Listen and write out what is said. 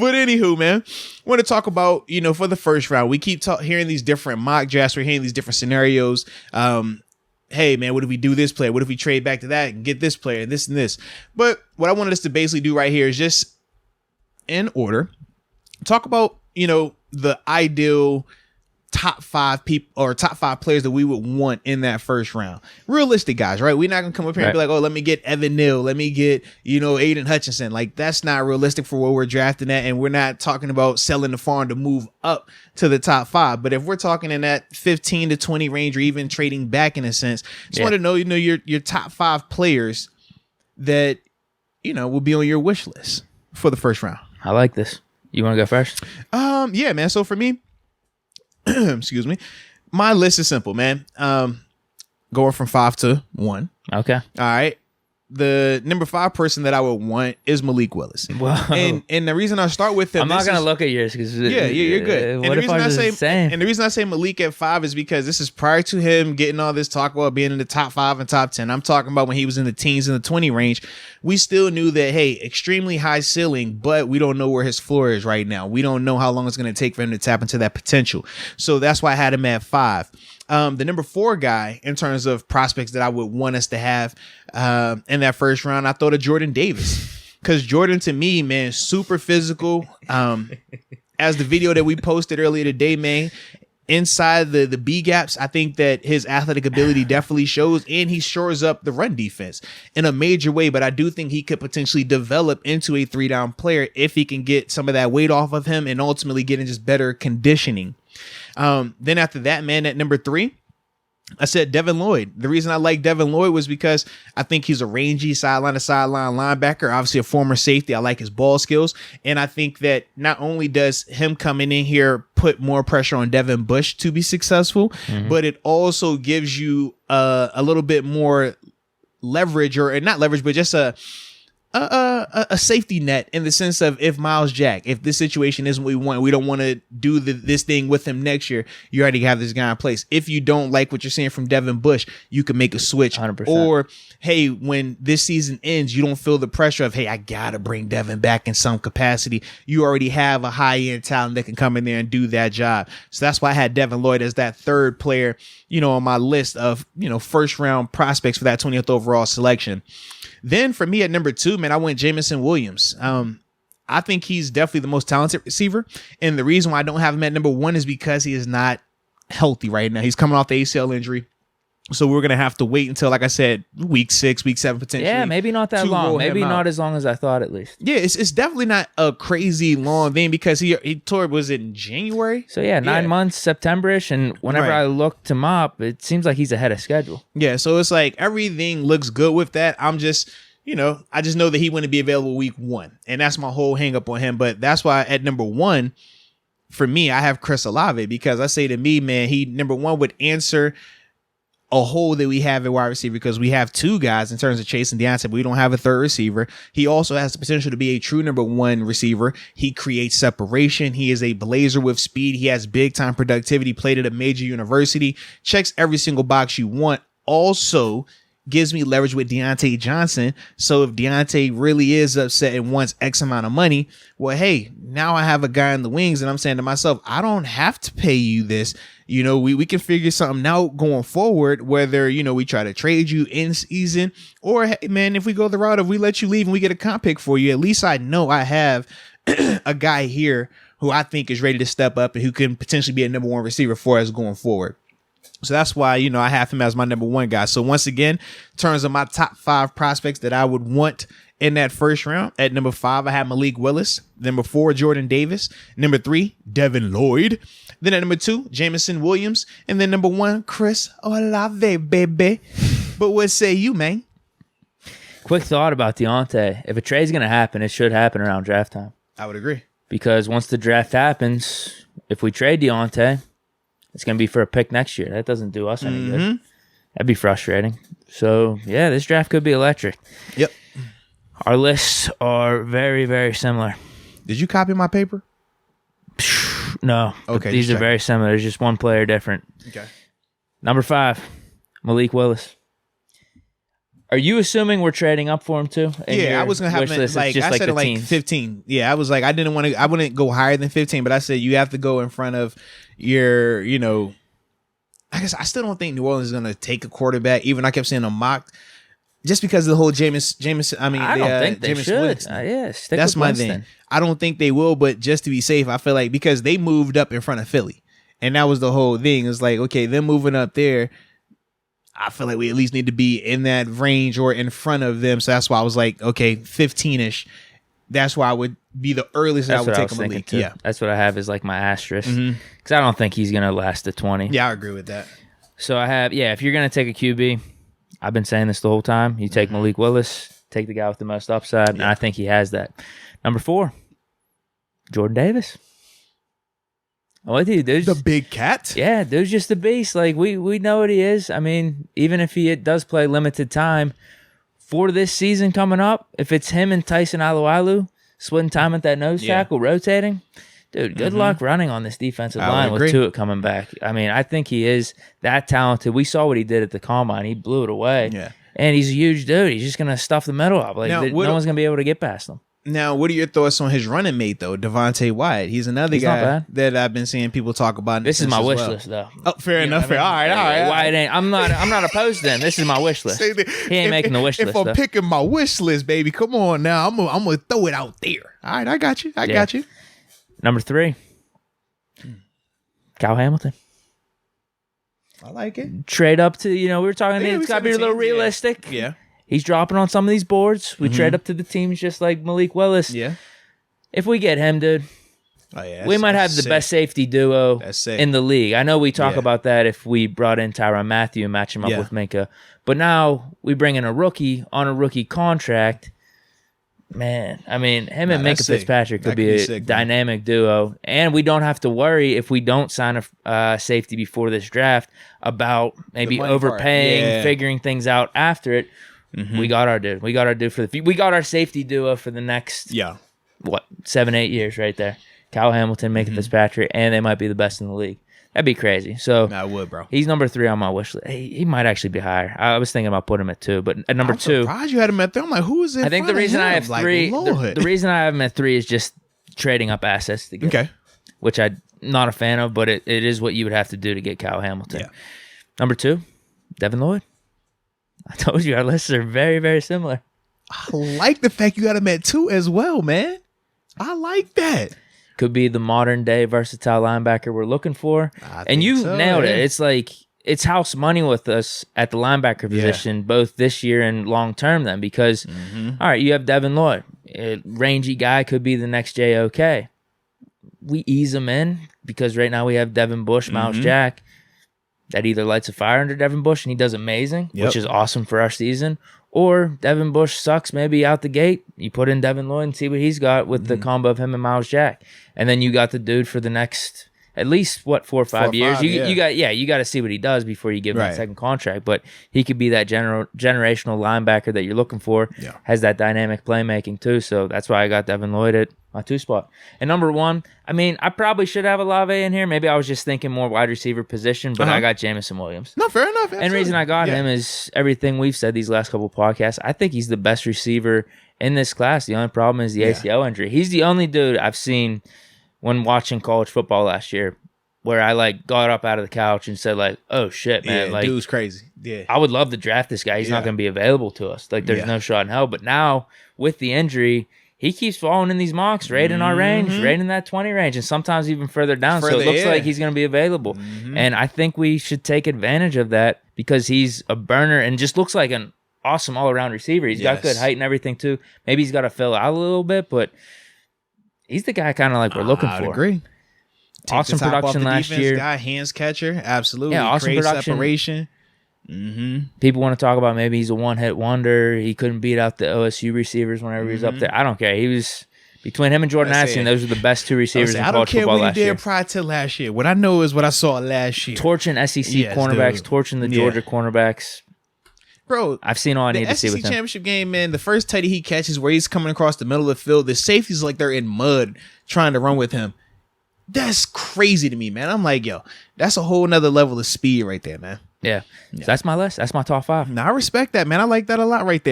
But anywho, man, want to talk about, for the first round, we keep hearing these different mock drafts. We're hearing these different scenarios. Hey, man, what if we do this player? What if we trade back to that and get this player and this and this? But what I wanted us to basically do right here is just in order talk about, the ideal top 5 people or top 5 players that we would want in that first round. Realistic guys, right? We're not gonna come up here and be like, oh, let me get Evan Neal, let me get, Aiden Hutchinson. Like, that's not realistic for where we're drafting at, and we're not talking about selling the farm to move up to the top 5. But if we're talking in that 15 to 20 range, or even trading back in a sense, just want to know, your top 5 players that will be on your wish list for the first round. I like this. You want to go first? Yeah, man. So for me, excuse me, my list is simple, man. Going from 5 to 1. Okay. All right. The number 5 person that I would want is Malik Willis. Whoa. And the reason I start with him, I'm not gonna look at yours because you're good. What if I was the same? And the reason I say Malik at 5 is because this is prior to him getting all this talk about being in the top 5 and top 10. I'm talking about when he was in the teens and the 20 range. We still knew that, hey, extremely high ceiling, but we don't know where his floor is right now. We don't know how long it's going to take for him to tap into that potential. So that's why I had him at 5. The number 4 guy in terms of prospects that I would want us to have in that first round, I thought of Jordan Davis. Because Jordan, to me, man, super physical. As the video that we posted earlier today, man, inside the B gaps, I think that his athletic ability definitely shows, and he shores up the run defense in a major way. But I do think he could potentially develop into a 3-down player if he can get some of that weight off of him and ultimately get in just better conditioning. Then after that, man, at number 3, I said Devin Lloyd. The reason I like Devin Lloyd was because I think he's a rangy sideline to sideline linebacker, obviously a former safety. I like his ball skills. And I think that not only does him coming in here put more pressure on Devin Bush to be successful, but it also gives you a little bit more leverage, or not leverage, but just a safety net in the sense of if Miles Jack, if this situation isn't what we want, we don't want to do this thing with him next year, you already have this guy in place. If you don't like what you're seeing from Devin Bush, you can make a switch. 100%. Or, hey, when this season ends, you don't feel the pressure of, hey, I got to bring Devin back in some capacity. You already have a high-end talent that can come in there and do that job. So that's why I had Devin Lloyd as that 3rd player, on my list of, first-round prospects for that 20th overall selection. Then for me at number 2, man, I went Jameson Williams. I think he's definitely the most talented receiver. And the reason why I don't have him at number 1 is because he is not healthy right now. He's coming off the ACL injury. So we're going to have to wait until, like I said, week 6, week 7, potentially. Yeah, maybe not that long. Maybe not as long as I thought, at least. Yeah, it's definitely not a crazy long thing because he tore, was it in January? So yeah, 9 months, September-ish. And whenever I looked him up, it seems like he's ahead of schedule. Yeah, so it's like everything looks good with that. I'm just, I just know that he wouldn't be available week 1. And that's my whole hang up on him. But that's why at number 1, for me, I have Chris Salave, because I say to me, man, he, number 1, would answer a hole that we have at wide receiver, because we have 2 guys in terms of Chase and Deontay, but we don't have a 3rd receiver. He also has the potential to be a true number 1 receiver. He creates separation. He is a blazer with speed. He has big time productivity, played at a major university, checks every single box you want. Also gives me leverage with Deontay Johnson. So if Deontay really is upset and wants X amount of money, well, hey, now I have a guy in the wings, and I'm saying to myself, I don't have to pay you this. We can figure something out going forward, whether, we try to trade you in season, or, hey, man, if we go the route of we let you leave and we get a comp pick for you, at least I know I have a guy here who I think is ready to step up and who can potentially be a number 1 receiver for us going forward. So that's why, I have him as my number 1 guy. So once again, in terms of my top 5 prospects that I would want in that first round, at number 5, I have Malik Willis. Number 4, Jordan Davis. Number 3, Devin Lloyd. Then at number 2, Jameson Williams. And then number 1, Chris Olave, baby. But what say you, man? Quick thought about Deontay. If a trade's going to happen, it should happen around draft time. I would agree. Because once the draft happens, if we trade Deontay, it's going to be for a pick next year. That doesn't do us any good. That'd be frustrating. So, yeah, this draft could be electric. Yep. Our lists are very, very similar. Did you copy my paper? No. Okay. These are very similar. There's just one player different. Okay. Number 5, Malik Willis. Are you assuming we're trading up for him too? Yeah, I was gonna have him like I said, like 15. Yeah, I was like, I wouldn't go higher than 15, but I said you have to go in front of your, I guess I still don't think New Orleans is gonna take a quarterback. Even I kept saying a mock, just because of the whole Jameson. I mean, I don't think they Jameson should. Williams. That's my thing. I don't think they will, but just to be safe, I feel like because they moved up in front of Philly, and that was the whole thing. It's like, okay, them moving up there, I feel like we at least need to be in that range or in front of them. So that's why I was like, okay, 15-ish. That's why I would be the earliest I would take him Malik. Too. Yeah, that's what I have as like my asterisk, because I don't think he's gonna last to 20. Yeah, I agree with that. So I have, if you're gonna take a QB, I've been saying this the whole time. You take Malik Willis, take the guy with the most upside, and I think he has that. Number 4, Jordan Davis. I'm with you, dude. The big cat? Yeah, dude's just a beast. Like, we know what he is. I mean, even if he does play limited time for this season coming up, if it's him and Tyson Alualu splitting time at that nose tackle, rotating, dude, good luck running on this defensive line with Tua coming back. I mean, I think he is that talented. We saw what he did at the Combine. He blew it away. Yeah. And he's a huge dude. He's just going to stuff the middle up. Like, no one's going to be able to get past him. Now, what are your thoughts on his running mate, though, Devonte White? He's another guy that I've been seeing people talk about. This is my wish list, though. Oh, fair enough. Fair. All right. White ain't. I'm not opposed to him. This is my wish list. He ain't making the wish list. If I'm picking my wish list, baby, come on now. I'm gonna throw it out there. All right, I got you. I got you. Number 3, Kyle Hamilton. I like it. Trade up to, we were talking. It's got to be a little realistic. Yeah. He's dropping on some of these boards. We trade up to the teams just like Malik Willis. Yeah. If we get him, dude, we might have the best safety duo in the league. I know we talk about that if we brought in Tyrann Mathieu and match him up with Minkah. But now we bring in a rookie on a rookie contract. Man, I mean, him and Minkah Fitzpatrick could be a dynamic duo. And we don't have to worry if we don't sign a safety before this draft about maybe overpaying, figuring things out after it. We got our dude. We got our dude we got our safety duo for the next 7-8 years right there. Kyle Hamilton, Minkah Fitzpatrick, and they might be the best in the league. That'd be crazy. So I would, bro. He's number 3 on my wish list. He might actually be higher. I was thinking about putting him at 2, but at number 2, I'm surprised you had him at 3. I'm like, who is it? I think the reason I have 3, the reason I have him at 3 is just trading up assets to get. Okay. Which I'm not a fan of, but it is what you would have to do to get Kyle Hamilton. Yeah. Number 2, Devin Lloyd. I told you our lists are very, very similar. I like the fact you got him at 2 as well, man. I like that. Could be the modern day versatile linebacker we're looking for. And you nailed it. It's like it's house money with us at the linebacker position, both this year and long term then, because all right, you have Devin Lloyd. A rangy guy, could be the next JOK. We ease him in because right now we have Devin Bush, Miles Jack. That either lights a fire under Devin Bush and he does amazing, which is awesome for our season, or Devin Bush sucks maybe out the gate. You put in Devin Lloyd and see what he's got with the combo of him and Miles Jack. And then you got the dude for the next at least 4 or 5 years. You got to see what he does before you give him that second contract. But he could be that generational linebacker that you're looking for. Yeah. Has that dynamic playmaking too. So that's why I got Devin Lloyd at my 2 spot. And number 1, I mean, I probably should have Salave in here. Maybe I was just thinking more wide receiver position, but I got Jameson Williams. No, fair enough. Absolutely. And the reason I got him is everything we've said these last couple of podcasts. I think he's the best receiver in this class. The only problem is the ACL injury. He's the only dude I've seen when watching college football last year where I got up out of the couch and said oh shit, man. Yeah, dude's crazy. Yeah. I would love to draft this guy. He's not going to be available to us. There's no shot in hell. But now with the injury, he keeps falling in these mocks right in our range, right in that 20 range, and sometimes even further down. So it looks like he's going to be available. And I think we should take advantage of that because he's a burner and just looks like an awesome all-around receiver. He's got good height and everything too. Maybe he's got to fill out a little bit, but he's the guy kind of we're looking for. I agree. Awesome production last year. Guy, hands catcher, absolutely. Yeah, awesome production. Separation. People want to talk about maybe he's a one-hit wonder. He couldn't beat out the OSU receivers whenever he was up there. I don't care. He was between him and Jordan Addison. Those were the best 2 receivers in college football last year. I don't care what he did prior to last year. What I know is what I saw last year. Torching SEC cornerbacks, torching the Georgia cornerbacks. Bro, I've seen all I need to see with him. The SEC championship game, man, the first tutty he catches where he's coming across the middle of the field, the safeties they're in mud trying to run with him. That's crazy to me, man. I'm like, yo, that's a whole nother level of speed right there, man. Yeah. So that's my list. That's my top 5. Now I respect that, man. I like that a lot right there.